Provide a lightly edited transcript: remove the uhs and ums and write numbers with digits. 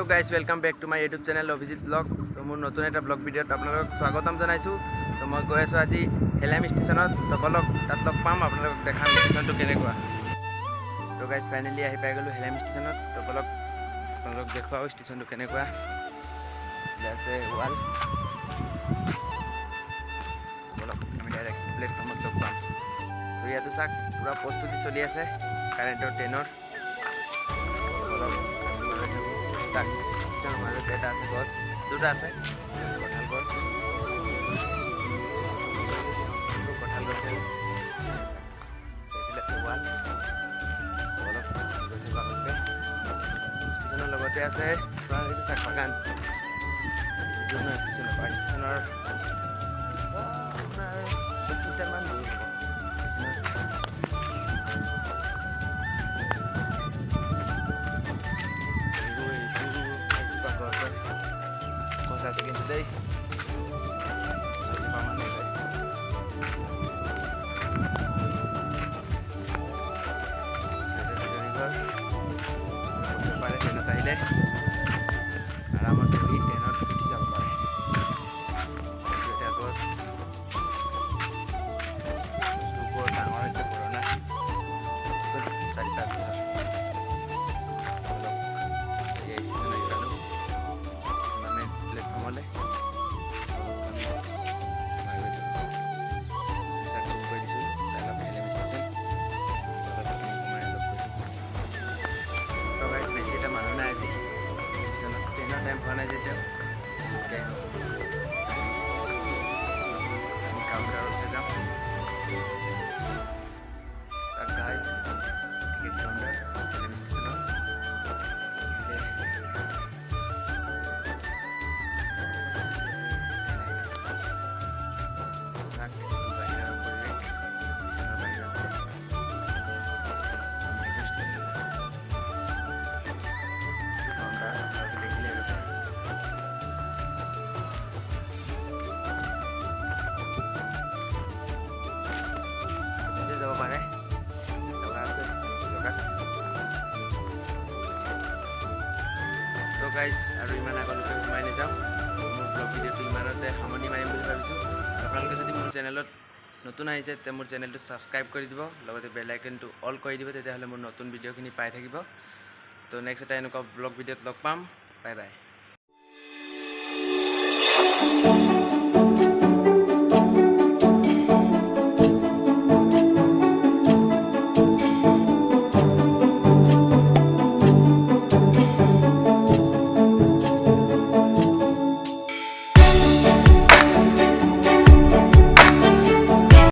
Hello guys welcome back to my YouTube channel Abhijit blog. तो मोर नतुन एटा blog भिडिओत आपनालोक स्वागतम जनाइछु। तो मैं गई आसो आज हेलाम स्टेशनत। तो बलक तत लग पाम आपनालोक देखाम स्टेशनটো केनेकुवा। तो गाइस फाइनली आहि पाइ गलो हेलाम स्टेशनत। तो बलक आपनालोक देखुवाओ स्टेशनটো केनेकुवा আছে ওয়াল। বলক আমি ডাইরেক্ট প্লেটফর্মত লগ পাম। তো ইয়াতে চাক পুরা প্রস্তুতি চলি আছে কাৰেন্টৰ ট্ৰেইনৰ। বলক আমি গৈ থাকোঁ তাক স্টেশনৰ মাজত এটা আছে গছ দুটা আছে কঁঠাল গছ কঁঠাল গছে এইফালে আছে ওৱাল। বলক গৈ থাকোঁ আগতে স্টেশনৰ লগতে আছে পুৰা এইটো চাক বাগান। স্টেশনৰ পৰা স্টেশনৰ আপোনাৰ 10 মিটাৰমান দূৰ হ'ব gos আছে কিন্তু দেই পাৰে ট্ৰেইনত আহিলে আৰামত বহি ট্ৰেইনত উঠি যাব পাৰে। এটা গছ বৰ ডাঙৰ হৈছে পুৰণা 4-5 বছৰ। প্লেটফৰ্মলৈ বেছি এটা মানুহ নাই আজি ট্ৰেইনৰ টাইম হোৱা নাই যেতিয়া আমি কাউণ্টাৰতে যাম। গাইজ টিকেট কাউণ্টাৰ হেলাম ষ্টেচনত যাব পাৰে জগা আছে জগাত। তো গাইজ আৰু ইমান আগলৈকে সোমাই নাযাওঁ। মোৰ ব্লগ ভিডিঅ'টো ইমানতে সামৰণি মাৰিম বুলি ভাবিছোঁ। আপোনালোকে যদি মোৰ চেনেলত নতুন আহিছে তেতিয়া মোৰ চেনেলটো ছাবস্ক্ৰাইব কৰি দিব, লগতে বেল আইকনটো অল কৰি দিব, তেতিয়াহ'লে মোৰ নতুন ভিডিঅ'খিনি পাই থাকিব। তো নেক্সট এটা এনেকুৱা ব্লগ ভিডিঅ'ত লগ পাম। Bye bye.